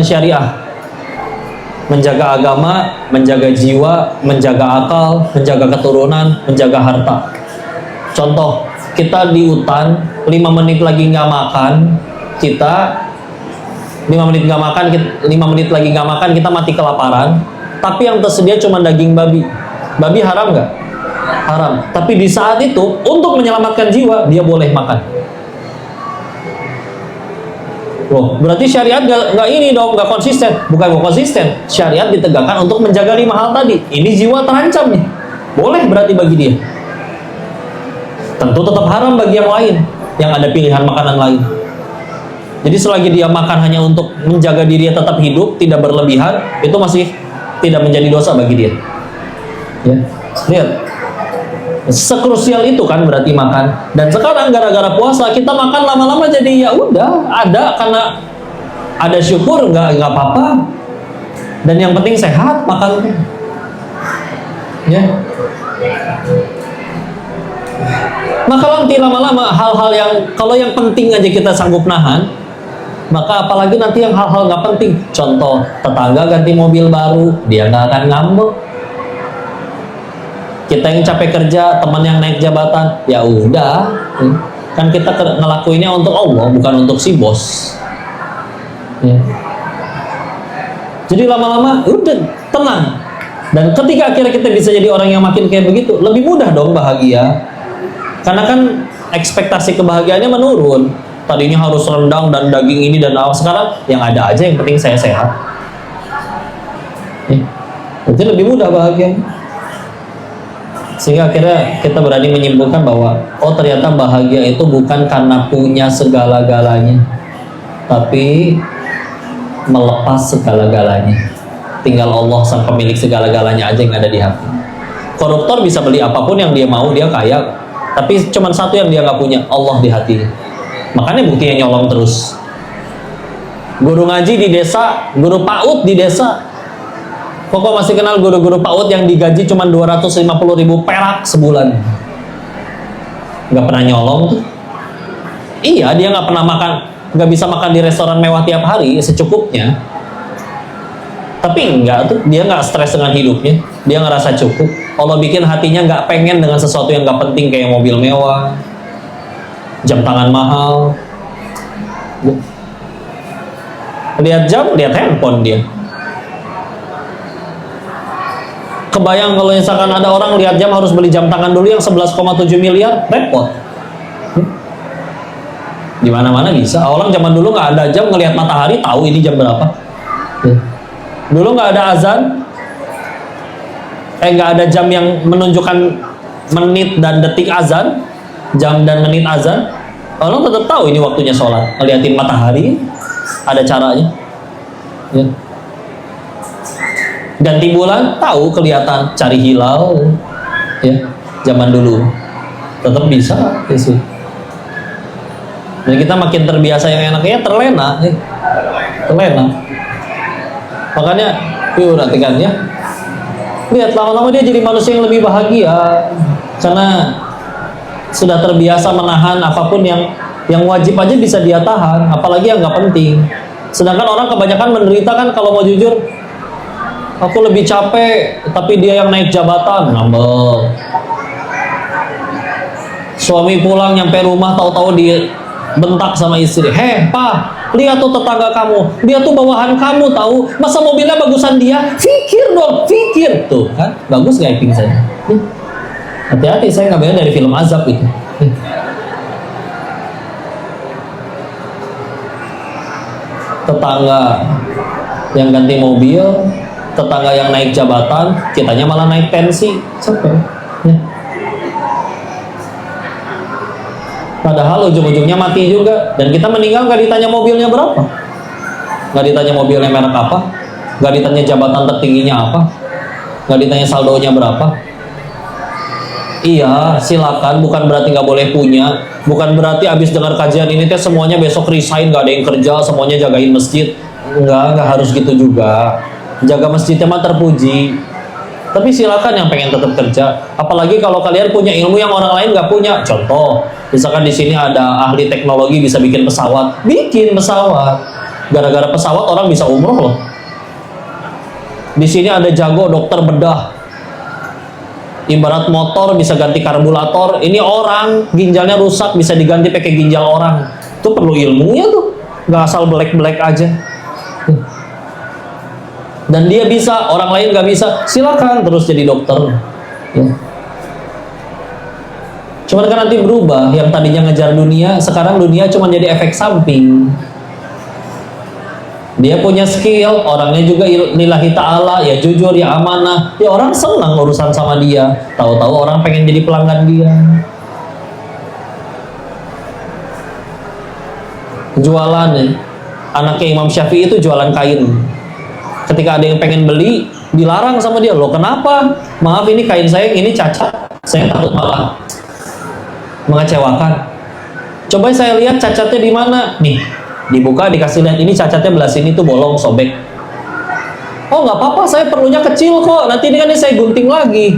syariah, menjaga agama, menjaga jiwa, menjaga akal, menjaga keturunan, menjaga harta. Contoh, kita di hutan 5 menit lagi nggak makan, kita 5 menit nggak makan, 5 menit lagi nggak makan, kita mati kelaparan. Tapi yang tersedia cuma daging babi. Babi haram nggak? Haram. Tapi di saat itu untuk menyelamatkan jiwa dia boleh makan. Loh, berarti syariat nggak ini dong, nggak konsisten. Bukan nggak konsisten, syariat ditegakkan untuk menjaga 5 hal tadi. Ini jiwa terancam nih, boleh berarti bagi dia. Tentu tetap haram bagi yang lain, yang ada pilihan makanan lain. Jadi selagi dia makan hanya untuk menjaga dirinya tetap hidup, tidak berlebihan, itu masih tidak menjadi dosa bagi dia. Ya, lihat. Sekrusial itu kan berarti makan. Dan sekarang gara-gara puasa kita makan lama-lama jadi ya udah ada, karena ada syukur, nggak apa-apa. Dan yang penting sehat makan. Ya. Maka nanti lama-lama hal-hal yang kalau yang penting aja kita sanggup nahan, maka apalagi nanti yang hal-hal nggak penting. Contoh, tetangga ganti mobil baru, dia nggak akan ngambek. Kita yang capek kerja, teman yang naik jabatan, ya udah, kan kita ngelakuinnya untuk Allah, bukan untuk si bos. Ya. Jadi lama-lama udah tenang. Dan ketika akhirnya kita bisa jadi orang yang makin kayak begitu, lebih mudah dong bahagia. Karena kan ekspektasi kebahagiaannya menurun. Tadinya harus rendang dan daging ini dan sekarang yang ada aja, yang penting saya sehat. Ya. Jadi lebih mudah bahagia. Sehingga akhirnya kita berani menyimpulkan bahwa oh ternyata bahagia itu bukan karena punya segala-galanya, tapi melepas segala-galanya. Tinggal Allah sang pemilik segala-galanya aja yang ada di hati. Koruptor bisa beli apapun yang dia mau, dia kaya, tapi cuma satu yang dia nggak punya, Allah di hatinya. Makanya buktinya nyolong terus. Guru ngaji di desa, guru PAUD di desa. Kok masih kenal guru-guru PAUD yang digaji cuma 250.000 perak sebulan? Nggak pernah nyolong tuh. Iya, dia nggak pernah makan, nggak bisa makan di restoran mewah tiap hari, secukupnya. Tapi enggak tuh, dia nggak stres dengan hidupnya, dia ngerasa cukup. Allah bikin hatinya nggak pengen dengan sesuatu yang nggak penting kayak mobil mewah, jam tangan mahal. Lihat jam, lihat handphone dia. Kebayang kalau misalkan ada orang lihat jam harus beli jam tangan dulu yang 11,7 miliar, repot. Di mana-mana bisa. Orang zaman dulu nggak ada jam, ngelihat matahari tahu ini jam berapa. Dulu nggak ada azan, nggak ada jam yang menunjukkan menit dan detik azan, jam dan menit azan. Orang tetap tahu ini waktunya sholat. Ngeliatin matahari, ada caranya. Ya. Ganti bulan tahu, kelihatan, cari hilal, ya zaman dulu tetap bisa, ya sih. Dan kita makin terbiasa yang enaknya terlena, ya. Terlena. Makanya, yuk perhatikan ya. Lihat lama-lama dia jadi manusia yang lebih bahagia karena sudah terbiasa menahan apapun yang wajib aja bisa dia tahan, apalagi yang nggak penting. Sedangkan orang kebanyakan menderita kan kalau mau jujur. Aku lebih capek, tapi dia yang naik jabatan, ngambek. Suami pulang nyampe rumah tahu-tahu dia bentak sama istri. Heh, Pak, lihat tuh tetangga kamu, dia tuh bawahan kamu tahu. Masa mobilnya bagusan dia? Pikir dong, pikir tuh kan, bagus nggak acting saya? Hati-hati, saya ngambilnya dari film azab itu. Tetangga yang ganti mobil, tetangga yang naik jabatan, kitanya malah naik pensi. Capek. Ya. Padahal ujung-ujungnya mati juga. Dan kita meninggal nggak ditanya mobilnya berapa, nggak ditanya mobilnya merek apa, nggak ditanya jabatan tertingginya apa, nggak ditanya saldonya berapa. Iya, silakan. Bukan berarti nggak boleh punya. Bukan berarti abis dengar kajian ini teh semuanya besok resign, nggak ada yang kerja, semuanya jagain masjid. Nggak harus gitu juga. Jaga masjidnya mah terpuji, tapi silakan yang pengen tetap kerja. Apalagi kalau kalian punya ilmu yang orang lain nggak punya. Contoh, misalkan di sini ada ahli teknologi bisa bikin pesawat, bikin pesawat. Gara-gara pesawat orang bisa umroh loh. Di sini ada jago dokter bedah. Ibarat motor bisa ganti karburator. Ini orang ginjalnya rusak bisa diganti pakai ginjal orang. Itu perlu ilmunya tuh. Nggak asal black aja. Dan dia bisa, orang lain nggak bisa. Silakan terus jadi dokter. Ya. Cuman kan nanti berubah, yang tadinya ngejar dunia, sekarang dunia cuma jadi efek samping. Dia punya skill, orangnya juga lillahi ta'ala, ya jujur, ya amanah, ya orang senang urusan sama dia. Tahu-tahu orang pengen jadi pelanggan dia. Jualan ya. Anaknya Imam Syafi'i itu jualan kain. Ketika ada yang pengen beli, dilarang sama dia. Loh kenapa? Maaf ini kain saya ini cacat, saya takut malah mengecewakan. Coba saya lihat cacatnya di mana? Nih, dibuka dikasih lihat ini cacatnya belah sini tuh bolong sobek. Oh nggak apa-apa, saya perlunya kecil kok. Nanti ini kan saya gunting lagi.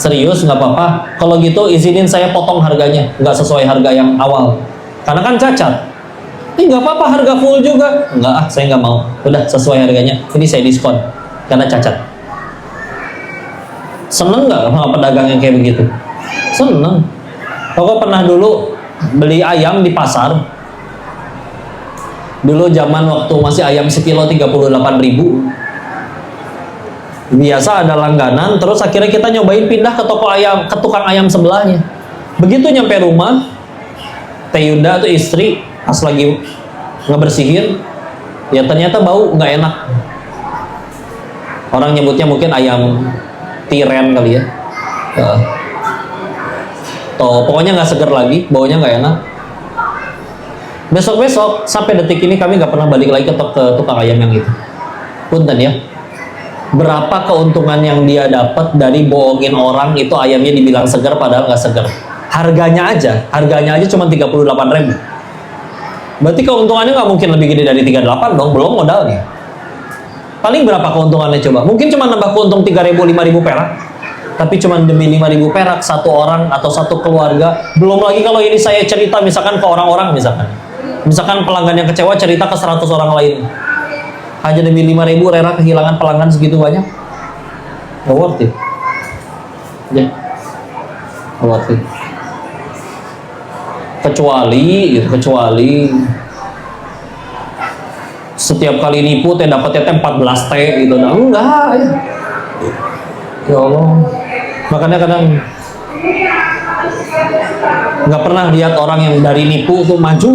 Serius nggak apa-apa. Kalau gitu izinin saya potong harganya, nggak sesuai harga yang awal. Karena kan cacat. Ini nggak apa-apa harga full juga. Nggak, saya nggak mau. Udah sesuai harganya. Ini saya diskon karena cacat. Seneng nggak sama pedagang yang kayak begitu? Seneng. Kok pernah dulu beli ayam di pasar. Dulu zaman waktu masih ayam sekilo 38.000. Biasa ada langganan, terus akhirnya kita nyobain pindah ke toko ayam, ke tukang ayam sebelahnya. Begitu nyampe rumah, Teh Yunda tuh istri pas lagi ngebersihin, ya ternyata bau nggak enak. Orang nyebutnya mungkin ayam tiren kali ya. Tuh, pokoknya nggak seger lagi, baunya nggak enak. Besok-besok sampai detik ini kami nggak pernah balik lagi ke tukang ayam yang itu. Punten ya. Berapa keuntungan yang dia dapat dari bohongin orang itu ayamnya dibilang segar padahal nggak segar. Harganya aja cuma 38.000. Berarti keuntungannya nggak mungkin lebih gede dari 38 dong, belum modalnya. Paling berapa keuntungannya coba? Mungkin cuma nambah keuntung 3.000, 5.000 perak. Tapi cuma demi 5.000 perak satu orang atau satu keluarga. Belum lagi kalau ini saya cerita misalkan ke orang-orang misalkan pelanggan yang kecewa cerita ke 100 orang lain. Hanya demi 5.000 rela kehilangan pelanggan segitu banyak. Gak worth it. Ya. Gak worth it. Kecuali setiap kali nipu teh dapatnya 14 T gitu. Nah, enggak ya. Ya Allah. Makanya kadang nggak pernah lihat orang yang dari nipu tuh maju.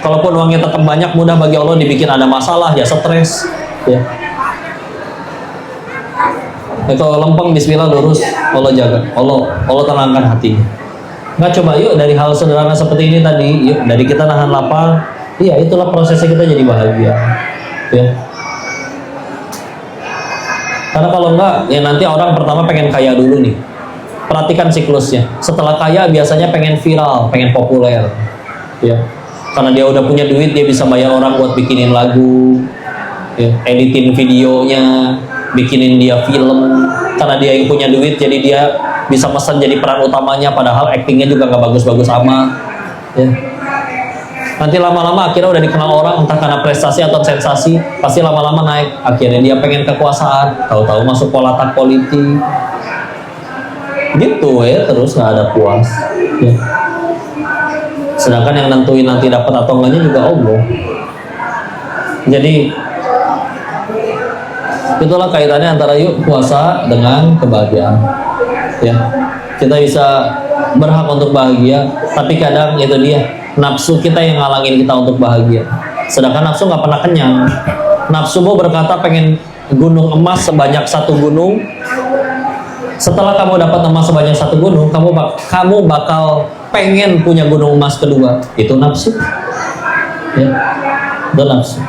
Kalaupun uangnya tetap banyak, mudah bagi Allah dibikin ada masalah, ya stres. Ya. Itu lempeng, bismillah lurus, Allah jaga, Allah tenangkan hati. Nggak, coba yuk dari hal sederhana seperti ini tadi, yuk dari kita nahan lapar, iya itulah prosesnya kita jadi bahagia. Ya. Karena kalau enggak, ya nanti orang pertama pengen kaya dulu nih. Perhatikan siklusnya. Setelah kaya biasanya pengen viral, pengen populer. Ya. Karena dia udah punya duit, dia bisa bayar orang buat bikinin lagu, ya, editin videonya, bikinin dia film. Karena dia yang punya duit, jadi dia bisa pesan jadi peran utamanya, padahal aktingnya juga nggak bagus-bagus amat. Ya. Nanti lama-lama akhirnya udah dikenal orang, entah karena prestasi atau sensasi, pasti lama-lama naik. Akhirnya dia pengen kekuasaan, tahu-tahu masuk politik politik. Gitu ya, terus nggak ada puas. Ya. Sedangkan yang nentuin nanti dapat atau enggaknya juga Allah. Jadi itulah kaitannya antara yuk puasa dengan kebahagiaan. Ya, kita bisa berhak untuk bahagia, tapi kadang itu dia. Nafsu kita yang ngalangin kita untuk bahagia. Sedangkan nafsu nggak pernah kenyang. Nafsumu berkata pengen gunung emas sebanyak satu gunung. Setelah kamu dapat emas sebanyak satu gunung, kamu bakal pengen punya gunung emas kedua. Itu nafsu. Ya, itu nafsu.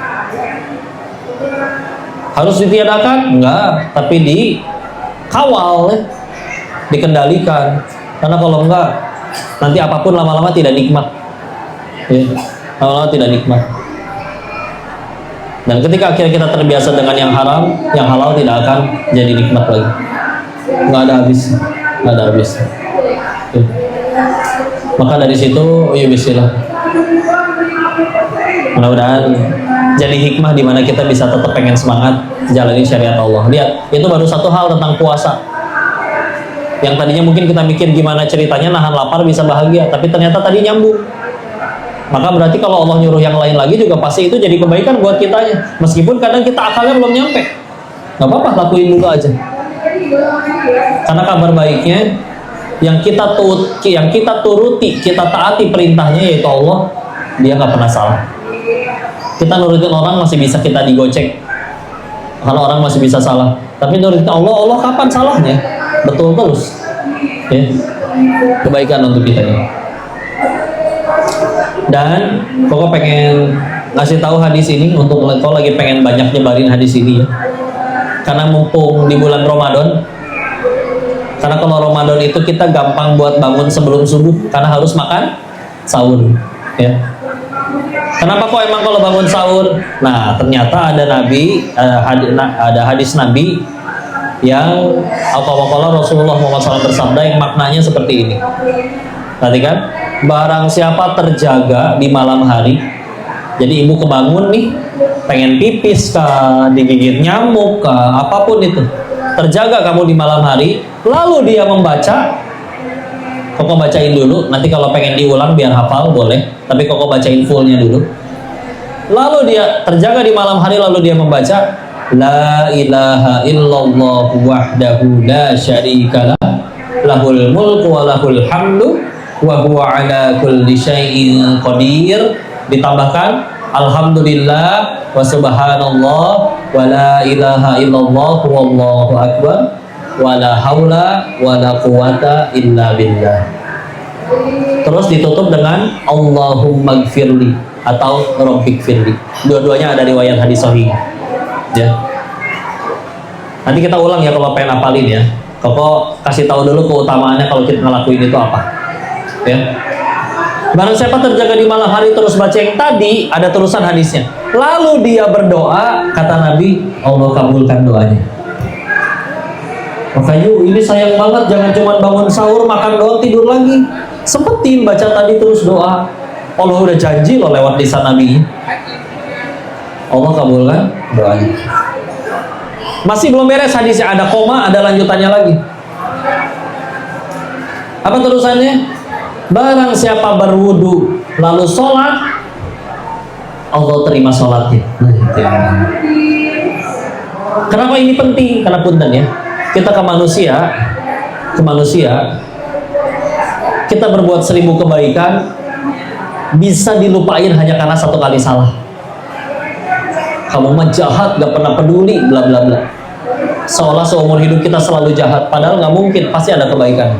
Harus ditiadakan? Enggak, tapi dikawal, ya. Dikendalikan. Karena kalau enggak, nanti apapun lama-lama tidak nikmat. Ya, lama-lama tidak nikmat. Dan ketika akhirnya kita terbiasa dengan yang haram, yang halal tidak akan jadi nikmat lagi. Nggak ada habis, nggak ada habis. Ya. Maka dari situ, ya bismillah. Mudah-mudahan jadi hikmah di mana kita bisa tetap pengen semangat jalani syariat Allah. Lihat, itu baru satu hal tentang puasa. Yang tadinya mungkin kita mikir gimana ceritanya nahan lapar bisa bahagia, tapi ternyata tadi nyambung. Maka berarti kalau Allah nyuruh yang lain lagi juga pasti itu jadi kebaikan buat kitanya. Meskipun kadang kita akalnya belum nyampe, nggak apa-apa, lakuin dulu aja. Karena kabar baiknya yang kita turuti, kita taati perintahnya yaitu Allah, dia nggak pernah salah. Kita nurutin orang masih bisa kita digocek, kalau orang masih bisa salah. Tapi nurutin Allah kapan salahnya? Betul terus. Ya. Kebaikan untuk kita ya. Dan Koko pengen ngasih tahu hadis ini untuk kau lagi pengen banyak nyebarin hadis ini ya. Karena mumpung di bulan Ramadan. Karena kalau Ramadan itu kita gampang buat bangun sebelum subuh karena harus makan sahur ya. Kenapa kok emang kalau bangun sahur? Nah, ternyata ada ada hadis Nabi yang Rasulullah SAW bersabda yang maknanya seperti ini. Perhatikan, barang siapa terjaga di malam hari, jadi ibu kebangun nih, pengen pipis kah, digigit nyamuk kah, apapun itu, terjaga kamu di malam hari, lalu dia membaca, Koko bacain dulu, nanti kalau pengen diulang biar hafal boleh, tapi Koko bacain fullnya dulu. Lalu dia terjaga di malam hari, lalu dia membaca La ilaha illallah wahdahu la syarikalah lahul mulku wa lahul hamdu wa huwa ala kulli syai'in qadir. Ditambahkan alhamdulillah wa subhanallah wa la ilaha illallah wallahu akbar wa la haula wa la quwata illa billah. Terus ditutup dengan Allahumma gfirli atau Rabbikfirli. Dua-duanya ada riwayat hadis sahih. Ya. Nanti kita ulang ya kalau pengen hafalin ya. Koko kasih tahu dulu keutamaannya kalau kita ngelakuin itu apa. Ya. Barang siapa terjaga di malam hari terus baca yang tadi, ada terusan hadisnya. Lalu dia berdoa, kata Nabi, Allah kabulkan doanya. Makanya ini sayang banget, jangan cuma bangun sahur, makan doang, tidur lagi. Sempetin baca tadi terus doa. Allah udah janji loh lewat lisan Nabi. Allah kabulkan doanya. Masih belum beres hadisnya, ada koma, ada lanjutannya lagi. Apa terusannya? Barang siapa berwudu lalu sholat, Allah terima sholatnya. Kenapa ini penting? Karena punten ya, kita ke manusia, kita berbuat 1000 kebaikan bisa dilupain hanya karena satu kali salah. Kamu mah jahat, gak pernah peduli, bla bla bla. Seolah seumur hidup kita selalu jahat, padahal gak mungkin, pasti ada kebaikan.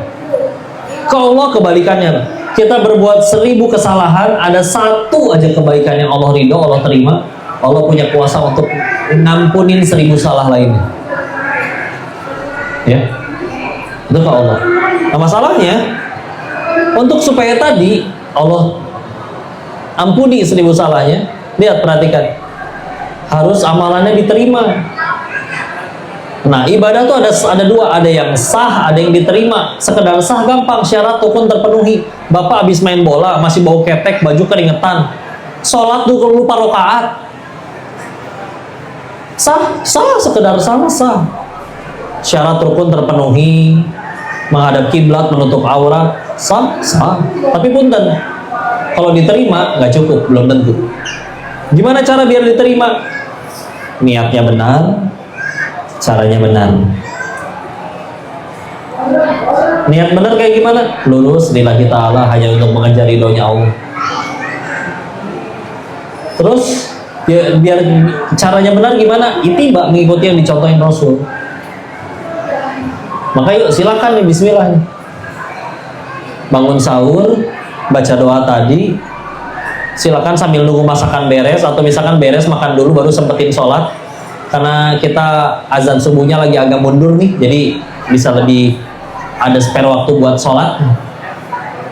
Kalau Allah kebalikannya, kita berbuat 1000 kesalahan, ada satu aja kebaikan yang Allah ridho, Allah terima. Allah punya kuasa untuk ngampunin 1000 salah lainnya. Ya, itu ke Allah. Nah masalahnya, untuk supaya tadi Allah ampuni 1000 salahnya, lihat perhatikan, harus amalannya diterima. Nah ibadah tuh ada dua, ada yang sah, ada yang diterima. Sekedar sah gampang, syarat rukun terpenuhi. Bapak habis main bola masih bau ketek, baju keringetan, sholat tuh lupa rakaat, sah sekedar sah. Syarat rukun terpenuhi, menghadap kiblat, menutup aurat, sah. Tapi punten, kalau diterima nggak cukup, belum tentu. Gimana cara biar diterima? Niatnya benar, caranya benar. Niat benar kayak gimana? Lulus lillahi ta'ala, hanya untuk mengejar ridhonya Allah. Terus ya, biar caranya benar gimana? Ittiba, mengikuti yang dicontohin Rasul. Maka yuk silakan nih, bismillah nih. Bangun sahur, baca doa tadi, silakan sambil nunggu masakan beres, atau misalkan beres makan dulu baru sempetin sholat. Karena kita azan subuhnya lagi agak mundur nih, jadi bisa lebih ada spare waktu buat sholat.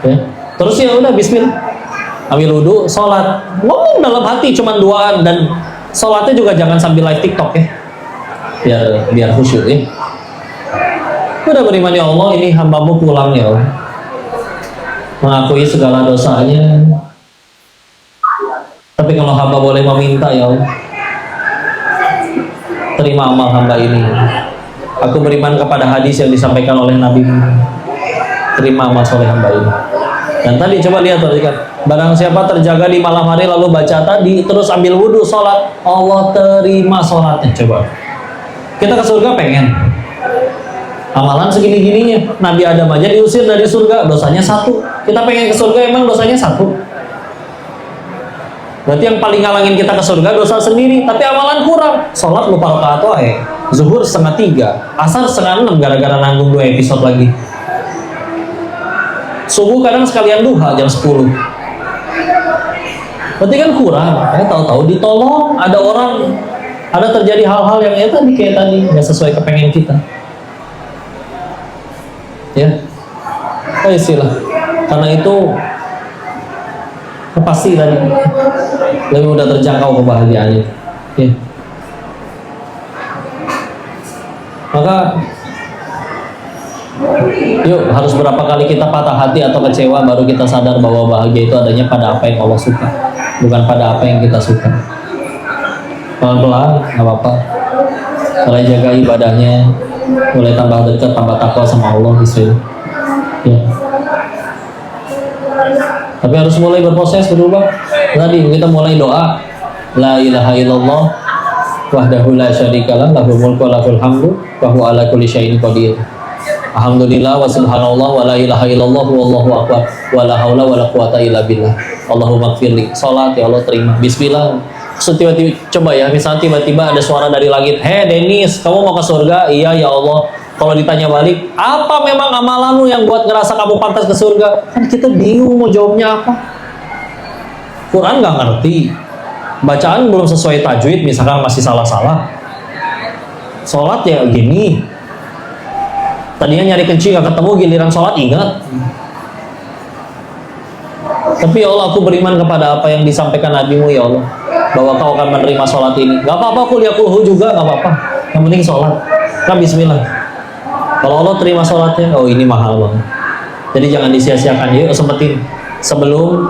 Ya. Terus ya udah bismillah, ambil wudhu, sholat, ngomong dalam hati cuman doaan, dan sholatnya juga jangan sambil live TikTok ya, biar khusyuk ya. Udah beriman ya Allah, ini hambamu pulang ya Allah, mengakui segala dosanya, Tapi kalau hamba boleh meminta, ya Allah, terima amal hamba ini. Aku beriman kepada hadis yang disampaikan oleh Nabi. Terima amal soleh hamba ini. Dan tadi coba lihat, perhatikan. Barang siapa terjaga di malam hari lalu baca tadi, terus ambil wudhu, sholat, Allah terima sholatnya. Coba. Kita ke surga pengen. Amalan segini-gininya. Nabi Adam aja diusir dari surga, dosanya 1. Kita pengen ke surga, emang dosanya 1. Berarti yang paling ngalangin kita ke surga dosa sendiri, tapi amalan kurang. Sholat lupa rakaat wae. Zuhur 2:30, asar 5:30 gara-gara nanggung 2 episode lagi. Subuh kadang sekalian duha jam 10. Berarti kan kurang. Tahu-tahu ditolong, ada orang, ada terjadi hal-hal yang ya tadi kayak tadi nggak sesuai kepengen kita. Ya, istilah. Karena itu pasti tadi lebih mudah terjangkau kebahagiaan itu. Ya. Maka yuk, harus berapa kali kita patah hati atau kecewa baru kita sadar bahwa bahagia itu adanya pada apa yang Allah suka, bukan pada apa yang kita suka. Pelan-pelan, nggak apa-apa. Mulai jaga ibadahnya, mulai tambah dekat, tambah takwa sama Allah gitu. Ya. Tapi harus mulai berproses, berubah. Tadi kita mulai doa, la ilaha illallah wahdahu la syarikalah, lahul mulku wa lahul hamdu wa huwa ala kulli syai'in qadir. Alhamdulillah wa subhanallah wa la ilaha illallah wallahu akbar wa la haula wa la quwata illa billah. Allahumma gfirli. Salat, ya Allah terima. Bismillah. So, tiba-tiba coba ya, misalnya tiba-tiba ada suara dari langit, "Hei Dennis, kamu mau ke surga?" "Iya ya Allah." Kalau ditanya balik, "Apa memang amalanmu yang buat ngerasa kamu pantas ke surga?" Kan kita bingung mau jawabnya apa. Quran nggak ngerti, bacaan belum sesuai tajwid, misalkan masih salah-salah. Sholat ya gini, tadinya nyari kencing gak ketemu, giliran sholat ingat. Tapi ya Allah, aku beriman kepada apa yang disampaikan Nabi-Mu ya Allah, bahwa Kau akan menerima sholat ini. Gak apa-apa kuliah kulhu juga, gak apa-apa, yang penting sholat. Kan bismillah. Kalau Allah terima sholatnya, oh ini mahal banget. Jadi jangan disia-siakan. Yuk sempetin sebelum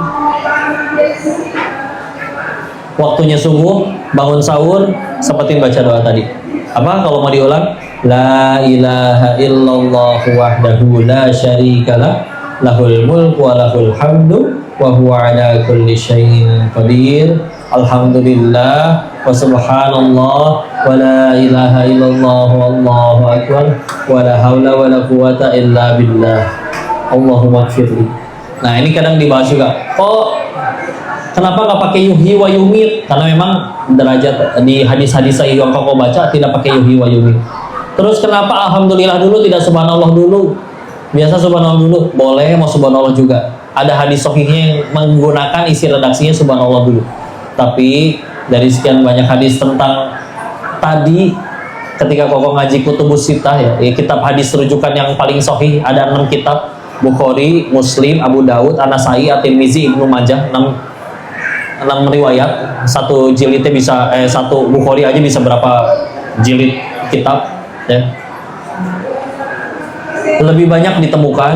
waktunya subuh, bangun sahur, sempetin baca doa tadi. Apa kalau mau diulang? La ilaha illallah wahdahu la syarikalah, lahul mulku wa lahul hamdu wa huwa ala kulli syai'in qadir. Alhamdulillah wa subhanallah wa la ilaha illallah wallahu akbar wa la haula wa la quwata illa billah. Allahumma gfirli. Nah, ini kadang dibahas juga. Kenapa nggak pakai yuhyi wa yumit? Karena memang derajat di hadis-hadis yang kau baca tidak pakai yuhyi wa yumit. Terus kenapa alhamdulillah dulu, tidak subhanallah dulu? Biasa subhanallah dulu, boleh, mau subhanallah juga. Ada hadis sahihnya yang menggunakan isi redaksinya subhanallah dulu. Tapi dari sekian banyak hadis tentang tadi, ketika kau ngaji kutubus sittah ya, kitab hadis rujukan yang paling sahih ada 6 kitab: Bukhari, Muslim, Abu Dawud, An-Nasai, At-Tirmizi, Ibnu Majah. 6 riwayat, satu jilidnya bisa satu Bukhari aja bisa berapa jilid kitab ya. Lebih banyak ditemukan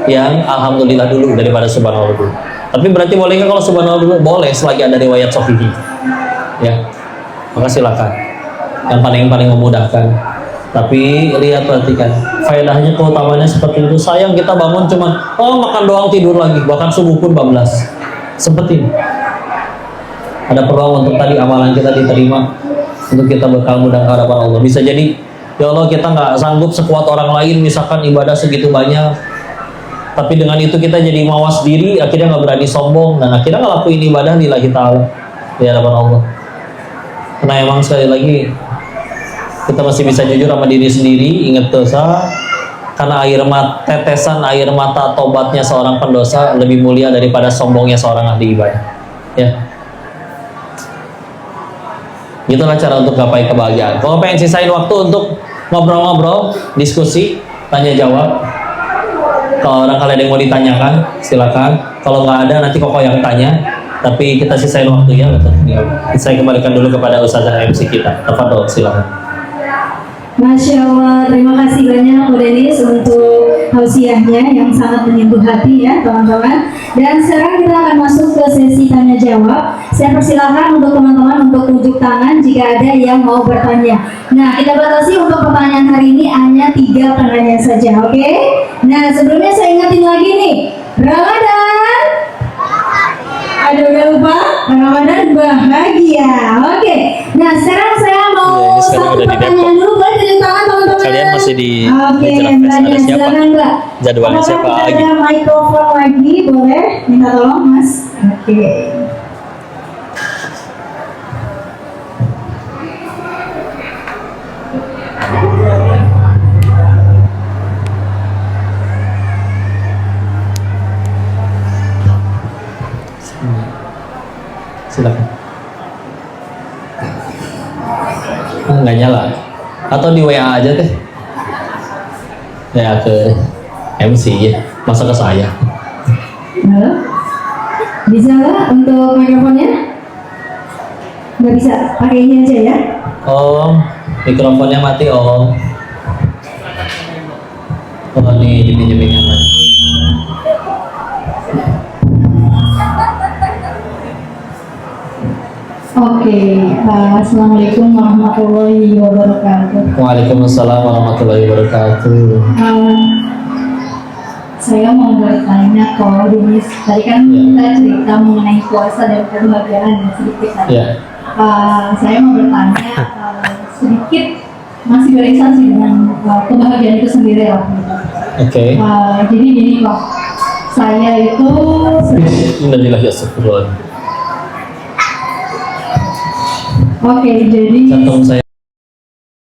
yang alhamdulillah dulu daripada subhanallah dulu. Tapi berarti boleh nggak kalau subhanallah dulu? Boleh, selagi ada riwayat sahih ya. Maka silakan, yang paling memudahkan. Tapi lihat, perhatikan faedahnya, keutamanya seperti itu. Sayang kita bangun cuman makan doang tidur lagi, bahkan subuh pun bablas. Sempetin. Ada peluang untuk tadi amalan kita diterima, untuk kita bekal mudah harapan Allah. Bisa jadi, ya Allah, kita nggak sanggup sekuat orang lain, misalkan ibadah segitu banyak, tapi dengan itu kita jadi mawas diri, akhirnya nggak berani sombong, dan akhirnya ngelakuin ibadah lillahi ta'ala di hadapan Allah. Karena emang sekali lagi kita masih bisa jujur sama diri sendiri, ingat dosa, karena tetesan air mata tobatnya seorang pendosa lebih mulia daripada sombongnya seorang ahli ibadah ya. Gitulah cara untuk gapai kebahagiaan. Kalau pengen sisain waktu untuk ngobrol-ngobrol, diskusi, tanya jawab. Kalau orang kalian yang mau ditanyakan, silakan. Kalau nggak ada, nanti Koko yang tanya. Tapi kita sisain waktu ya. Saya kembalikan dulu kepada Ustazah MC kita. Tafadhol, silakan. Masya Allah, terima kasih banyak Bu Dennis untuk tausiahnya yang sangat menyentuh hati ya teman-teman. Dan sekarang kita akan masuk ke sesi tanya jawab. Saya persilahkan untuk teman-teman untuk tunjuk tangan jika ada yang mau bertanya. Nah, kita batasi untuk pertanyaan hari ini hanya 3 penanya saja, oke? Nah, sebelumnya saya ingatin lagi nih, Ramadan. Aduh, udah lupa? Ramadan bahagia. Oke. Nah, sekarang saya mau Ya, ini sekarang satu udah di pertanyaan Depok. dulu. Boleh tunjuk tangan teman-teman? Kalian masih di Oke, Meja Fest. Mbaknya, Ada siapa? silakan Mbak. Jadwalnya Apakah siapa kita lagi? ada mikrofon lagi? Boleh minta tolong Mas. Oke. Silakan. Nggak nyala. Atau di WA aja deh. Ya ke MC ya. Masa ke saya? Halo? Bisa nggak untuk mikrofonnya? Nggak bisa, pakai ini aja ya. Om, mikrofonnya mati Om. Oh nih dipinjemin yang lain. Oke, Assalamualaikum warahmatullahi wabarakatuh. Waalaikumsalam warahmatullahi wabarakatuh. Saya mau bertanya kalau ini tadi kan Ya. kita cerita mengenai puasa dan kebahagiaan ya, sedikit tadi. Ya. Saya mau bertanya sedikit masih beririsan sih dengan kebahagiaan itu sendiri lah. Oke. Jadi gini kok, saya itu Innalillahi ya astagfirullah. oke, jadi Jantung saya.